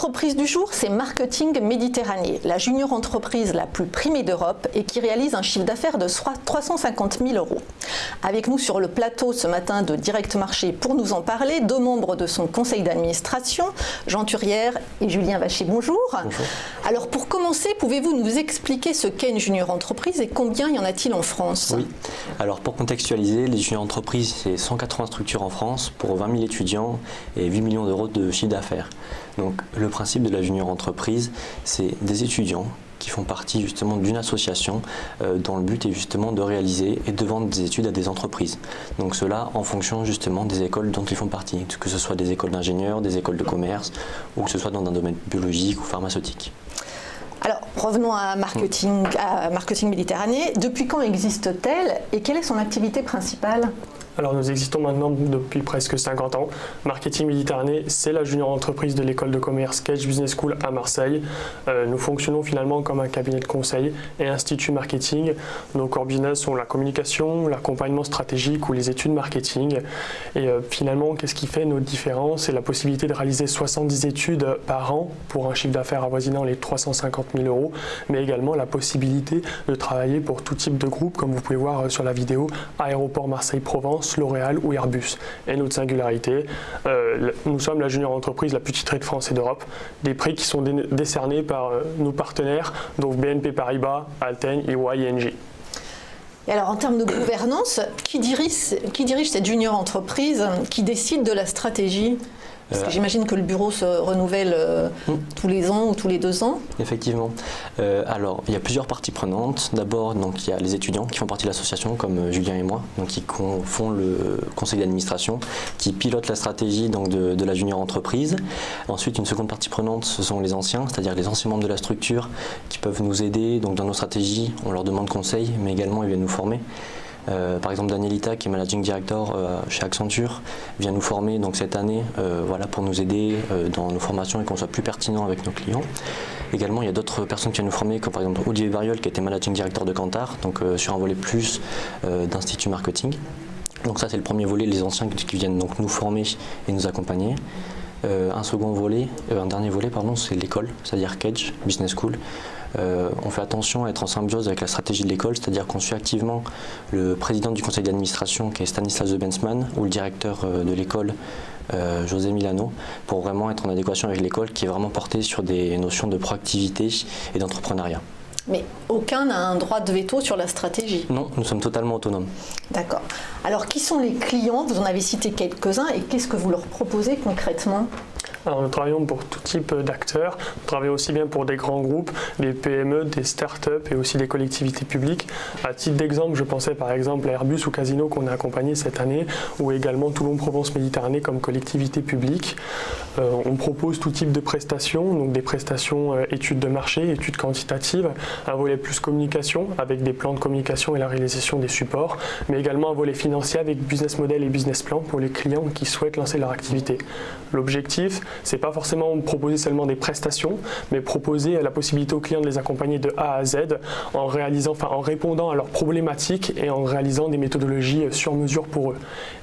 entreprise du jour, c'est Marketing Méditerranée, la junior entreprise la plus primée d'Europe et qui réalise un chiffre d'affaires de 350 000 €. Avec nous sur le plateau ce matin de Direct Marché pour nous en parler, deux membres de son conseil d'administration, Jean Thurière et Julien Vacher. Bonjour. Bonjour. Alors pour commencer, pouvez-vous nous expliquer ce qu'est une junior entreprise et combien y en a-t-il en France? Oui, alors pour contextualiser, les junior entreprises, c'est 180 structures en France pour 20 000 étudiants et 8 millions d'euros de chiffre d'affaires. Donc le principe de la junior entreprise, c'est des étudiants qui font partie justement d'une association dont le but est justement de réaliser et de vendre des études à des entreprises. Donc cela en fonction justement des écoles dont ils font partie, que ce soit des écoles d'ingénieurs, des écoles de commerce ou que ce soit dans un domaine biologique ou pharmaceutique. Alors revenons à Marketing Méditerranée. Depuis quand existe-t-elle et quelle est son activité principale ? Alors nous existons maintenant depuis presque 50 ans. Marketing Méditerranée, c'est la junior entreprise de l'école de commerce Cage Business School à Marseille. Nous fonctionnons finalement comme un cabinet de conseil et institut marketing. Nos core business sont la communication, l'accompagnement stratégique ou les études marketing. Et finalement, qu'est-ce qui fait notre différence? C'est la possibilité de réaliser 70 études par an pour un chiffre d'affaires avoisinant les 350 000 €, mais également la possibilité de travailler pour tout type de groupe, comme vous pouvez voir sur la vidéo, Aéroport Marseille-Provence, L'Oréal ou Airbus. Et notre singularité, nous sommes la junior entreprise la plus titrée de France et d'Europe. Des prix qui sont décernés par nos partenaires, donc BNP Paribas, Alten, EY et Engie. Et alors en termes de gouvernance, qui dirige cette junior entreprise, qui décide de la stratégie ? Parce que j'imagine que le bureau se renouvelle tous les ans ou tous les 2 ans. Effectivement. Alors, il y a plusieurs parties prenantes. D'abord, donc, il y a les étudiants qui font partie de l'association, comme Julien et moi, donc, qui font le conseil d'administration, qui pilotent la stratégie donc, de la junior entreprise. Ensuite, une seconde partie prenante, ce sont les anciens, c'est-à-dire les anciens membres de la structure qui peuvent nous aider donc, dans nos stratégies. On leur demande conseil, mais également ils viennent nous former. Par exemple, Danielita, qui est Managing Director chez Accenture, vient nous former donc, cette année voilà, pour nous aider dans nos formations et qu'on soit plus pertinent avec nos clients. Également, il y a d'autres personnes qui viennent nous former, comme par exemple Olivier Variol, qui était Managing Director de Kantar, donc sur un volet plus d'Institut Marketing. Donc ça, c'est le premier volet, les anciens qui viennent donc, nous former et nous accompagner. Un dernier volet, c'est l'école, c'est-à-dire Cage Business School. On fait attention à être en symbiose avec la stratégie de l'école, c'est-à-dire qu'on suit activement le président du conseil d'administration qui est Stanislas Zebensman ou le directeur de l'école José Milano pour vraiment être en adéquation avec l'école qui est vraiment portée sur des notions de proactivité et d'entrepreneuriat. Mais aucun n'a un droit de veto sur la stratégie. Non, nous sommes totalement autonomes. D'accord. Alors qui sont les clients? Vous en avez cité quelques-uns et qu'est-ce que vous leur proposez concrètement? Alors, nous travaillons pour tout type d'acteurs. Nous travaillons aussi bien pour des grands groupes, des PME, des start-up et aussi des collectivités publiques. À titre d'exemple, je pensais par exemple à Airbus ou Casino qu'on a accompagné cette année, ou également Toulon-Provence Méditerranée comme collectivité publique. On propose tout type de prestations, donc des prestations études de marché, études quantitatives, un volet plus communication avec des plans de communication et la réalisation des supports, mais également un volet financier avec business model et business plan pour les clients qui souhaitent lancer leur activité. L'objectif, c'est pas forcément proposer seulement des prestations, mais proposer la possibilité aux clients de les accompagner de A à Z en répondant à leurs problématiques et en réalisant des méthodologies sur mesure pour eux.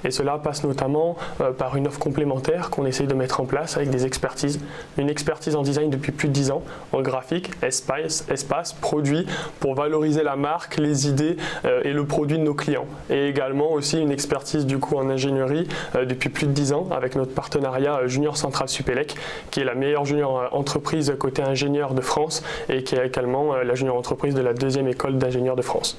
Et cela passe notamment par une offre complémentaire qu'on essaye de mettre en place avec des expertises. Une expertise en design depuis plus de 10 ans, en graphique, espace, produit, pour valoriser la marque, les idées et le produit de nos clients. Et également aussi une expertise du coup en ingénierie depuis plus de 10 ans avec notre partenariat Junior Central Supélec, qui est la meilleure junior entreprise côté ingénieur de France et qui est également la junior entreprise de la 2e école d'ingénieurs de France.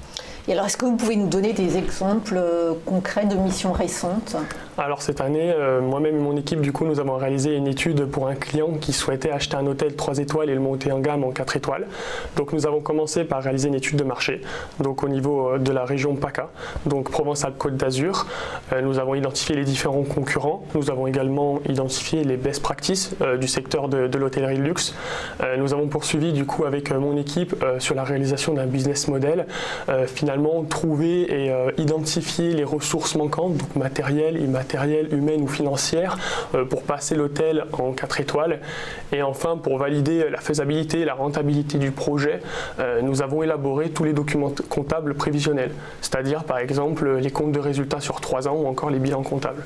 Et alors, est-ce que vous pouvez nous donner des exemples concrets de missions récentes? Alors cette année, moi-même et mon équipe, du coup, nous avons réalisé une étude pour un client qui souhaitait acheter un hôtel 3 étoiles et le monter en gamme en 4 étoiles. Donc nous avons commencé par réaliser une étude de marché, donc au niveau de la région PACA, donc Provence-Alpes-Côte d'Azur. Nous avons identifié les différents concurrents. Nous avons également identifié les best practices du secteur de l'hôtellerie de luxe. Nous avons poursuivi du coup avec mon équipe sur la réalisation d'un business model. Finalement, également trouver et identifier les ressources manquantes, donc matérielles, immatérielles, humaines ou financières, pour passer l'hôtel en 4 étoiles. Et enfin, pour valider la faisabilité et la rentabilité du projet, nous avons élaboré tous les documents comptables prévisionnels, c'est-à-dire par exemple les comptes de résultats sur 3 ans ou encore les bilans comptables.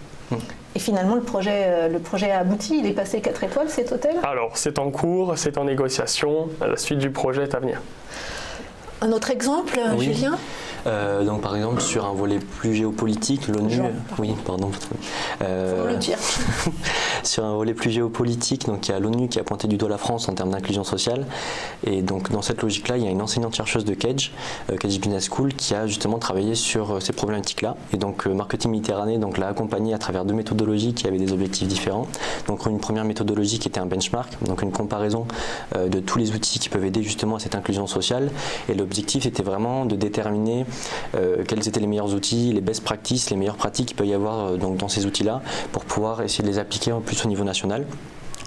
Et finalement, le projet a abouti, il est passé 4 étoiles cet hôtel? Alors, c'est en cours, c'est en négociation, la suite du projet est à venir. Un autre exemple, oui. Julien? Donc par exemple sur un volet plus géopolitique, l'ONU, oui pardon, faut le dire. sur un volet plus géopolitique, donc il y a l'ONU qui a pointé du doigt la France en termes d'inclusion sociale, et donc dans cette logique-là, il y a une enseignante chercheuse de Cage Business School, qui a justement travaillé sur ces problématiques-là, et donc Marketing Méditerranée donc l'a accompagné à travers 2 méthodologies qui avaient des objectifs différents. Donc une première méthodologie qui était un benchmark, donc une comparaison de tous les outils qui peuvent aider justement à cette inclusion sociale, et l'objectif était vraiment de déterminer quels étaient les meilleurs outils, les best practices, les meilleures pratiques qu'il peut y avoir donc dans ces outils-là pour pouvoir essayer de les appliquer en plus au niveau national.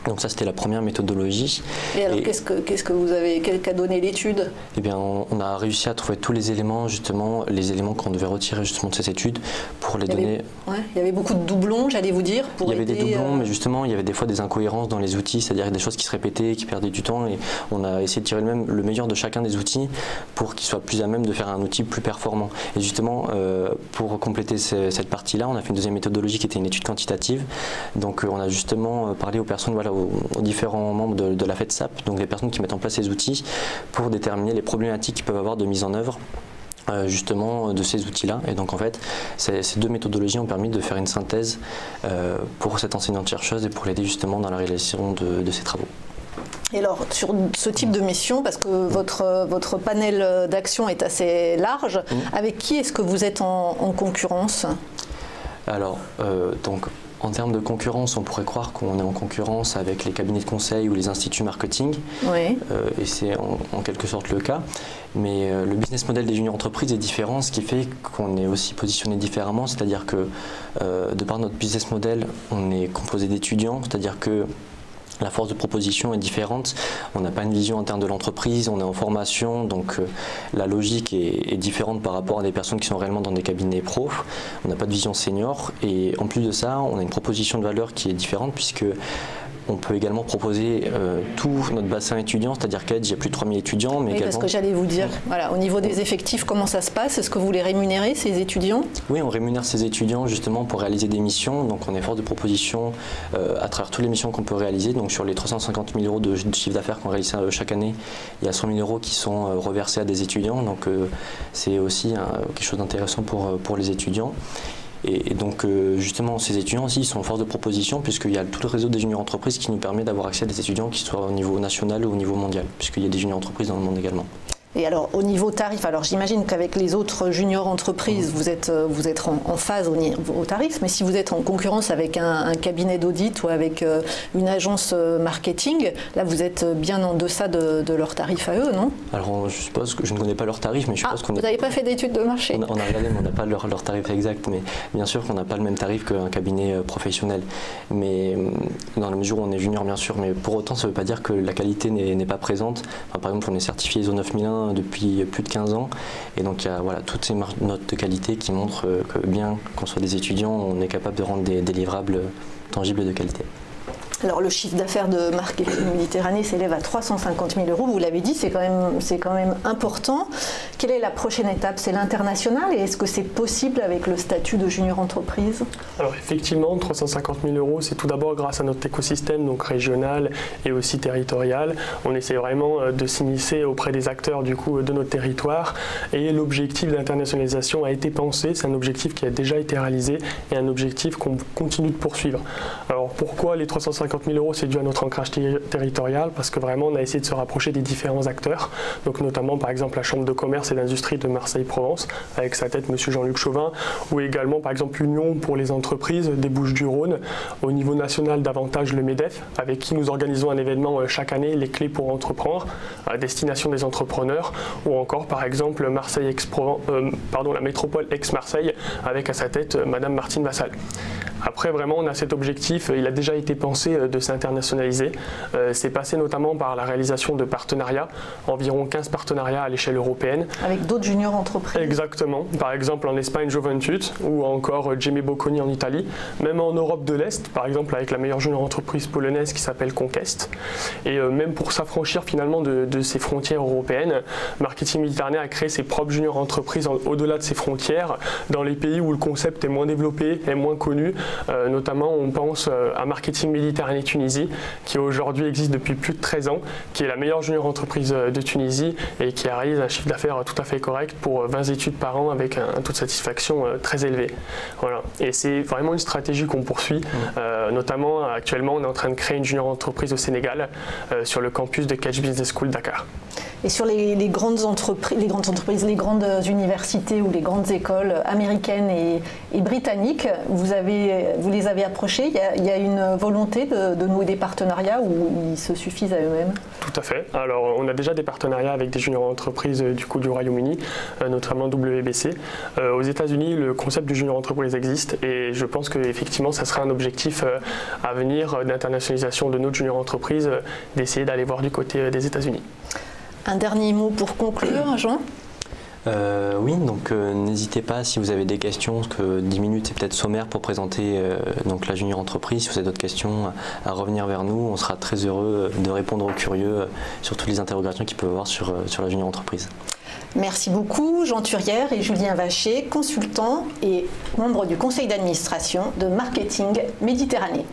Donc ça c'était la première méthodologie. Et alors qu'est-ce que vous avez, qu'a donné l'étude? Eh bien on a réussi à trouver tous les éléments justement, les éléments qu'on devait retirer justement de ces études pour les donner. Il y avait beaucoup de doublons, j'allais vous dire. Il y avait des doublons, mais justement il y avait des fois des incohérences dans les outils, c'est-à-dire des choses qui se répétaient, qui perdaient du temps, et on a essayé de tirer le meilleur de chacun des outils pour qu'ils soient plus à même de faire un outil plus performant. Et justement pour compléter cette partie-là, on a fait une deuxième méthodologie qui était une étude quantitative. Donc on a justement parlé aux personnes, voilà, aux différents membres de la FEDSAP, donc les personnes qui mettent en place ces outils, pour déterminer les problématiques qu'ils peuvent avoir de mise en œuvre justement de ces outils-là. Et donc en fait, ces 2 méthodologies ont permis de faire une synthèse pour cette enseignante-chercheuse et pour l'aider justement dans la réalisation de ces travaux. Et alors, sur ce type de mission, parce que votre panel d'action est assez large, avec qui est-ce que vous êtes en concurrence? Alors, donc, en termes de concurrence, on pourrait croire qu'on est en concurrence avec les cabinets de conseil ou les instituts marketing, oui. Et c'est en quelque sorte le cas. Mais le business model des juniors entreprises est différent, ce qui fait qu'on est aussi positionné différemment, c'est-à-dire que de par notre business model, on est composé d'étudiants, c'est-à-dire que la force de proposition est différente, on n'a pas une vision interne de l'entreprise, on est en formation, donc la logique est différente par rapport à des personnes qui sont réellement dans des cabinets pro, on n'a pas de vision senior, et en plus de ça, on a une proposition de valeur qui est différente, puisque on peut également proposer tout notre bassin étudiant, c'est-à-dire qu'il y a plus de 3000 étudiants. Mais oui, également... parce que j'allais vous dire, voilà, au niveau des effectifs, comment ça se passe? Est-ce que vous les rémunérez, ces étudiants? Oui, on rémunère ces étudiants justement pour réaliser des missions. Donc on est force de proposition à travers toutes les missions qu'on peut réaliser. Donc sur les 350 000 € de chiffre d'affaires qu'on réalise chaque année, il y a 100 000 € qui sont reversés à des étudiants. Donc c'est aussi quelque chose d'intéressant pour les étudiants. Et donc justement ces étudiants aussi ils sont en force de proposition, puisqu'il y a tout le réseau des juniors entreprises qui nous permet d'avoir accès à des étudiants qui soient au niveau national ou au niveau mondial, puisqu'il y a des juniors entreprises dans le monde également. Et alors au niveau tarif, alors j'imagine qu'avec les autres juniors entreprises, vous êtes en phase au niveau tarif, mais si vous êtes en concurrence avec un cabinet d'audit ou avec une agence marketing, là vous êtes bien en deçà de leurs tarifs à eux, non? Alors je suppose que je ne connais pas leurs tarifs, mais je suppose qu'on... Vous n'avez pas fait d'études de marché? On a regardé, mais on n'a pas leur tarif exact, mais bien sûr qu'on n'a pas le même tarif qu'un cabinet professionnel. Mais dans la mesure où on est junior, bien sûr, mais pour autant ça ne veut pas dire que la qualité n'est pas présente. Enfin, par exemple, on est certifié ISO 9001 depuis plus de 15 ans, et donc il y a voilà, toutes ces notes de qualité qui montrent que bien qu'on soit des étudiants, on est capable de rendre des livrables tangibles et de qualité. Alors le chiffre d'affaires de Marketing Méditerranée s'élève à 350 000 €, vous l'avez dit, c'est quand même important. Quelle est la prochaine étape? C'est l'international, et est-ce que c'est possible avec le statut de junior entreprise? Alors effectivement, 350 000 €, c'est tout d'abord grâce à notre écosystème, donc régional et aussi territorial. On essaie vraiment de s'immiscer auprès des acteurs du coup de notre territoire, et l'objectif d'internationalisation a été pensé, c'est un objectif qui a déjà été réalisé et un objectif qu'on continue de poursuivre. Alors pourquoi les 350 000 €? C'est dû à notre ancrage territorial, parce que vraiment on a essayé de se rapprocher des différents acteurs, donc notamment par exemple la Chambre de commerce et d'industrie de Marseille-Provence, avec sa tête M. Jean-Luc Chauvin, ou également par exemple l'Union pour les entreprises des Bouches-du-Rhône, au niveau national davantage le MEDEF, avec qui nous organisons un événement chaque année, les clés pour entreprendre, à destination des entrepreneurs, ou encore par exemple la métropole Aix-Marseille, avec à sa tête Madame Martine Vassal. Après, vraiment, on a cet objectif, il a déjà été pensé de s'internationaliser. C'est passé notamment par la réalisation de partenariats, environ 15 partenariats à l'échelle européenne. Avec d'autres juniors entreprises. Exactement. Par exemple, en Espagne, Juventud, ou encore Jamie Bocconi en Italie. Même en Europe de l'Est, par exemple, avec la meilleure junior entreprise polonaise qui s'appelle Conquest. Et même pour s'affranchir finalement de ces frontières européennes, Marketing Méditerranée a créé ses propres junior entreprises au-delà de ses frontières, dans les pays où le concept est moins développé, est moins connu. Notamment, on pense à Marketing Méditerranée Tunisie, qui aujourd'hui existe depuis plus de 13 ans, qui est la meilleure junior entreprise de Tunisie et qui réalise un chiffre d'affaires tout à fait correct pour 20 études par an avec un taux de satisfaction très élevé. Voilà. Et c'est vraiment une stratégie qu'on poursuit. Notamment, actuellement, on est en train de créer une junior entreprise au Sénégal sur le campus de Catch Business School Dakar. Et sur les grandes entreprises, les grandes universités ou les grandes écoles américaines et britanniques, vous les avez approchés. Il y a une volonté de nouer des partenariats ou ils se suffisent à eux-mêmes? Tout à fait. Alors, on a déjà des partenariats avec des junior entreprises du Royaume-Uni, notamment WBC. Aux États-Unis, le concept de junior entreprise existe et je pense qu'effectivement, ça sera un objectif à venir d'internationalisation de notre junior entreprise, d'essayer d'aller voir du côté des États-Unis. Un dernier mot pour conclure, Jean? Oui, donc n'hésitez pas si vous avez des questions, parce que 10 minutes c'est peut-être sommaire pour présenter donc la junior entreprise. Si vous avez d'autres questions, à revenir vers nous. On sera très heureux de répondre aux curieux sur toutes les interrogations qu'ils peuvent avoir sur la junior entreprise. Merci beaucoup, Jean Turière et Julien Vacher, consultants et membres du conseil d'administration de Marketing Méditerranée.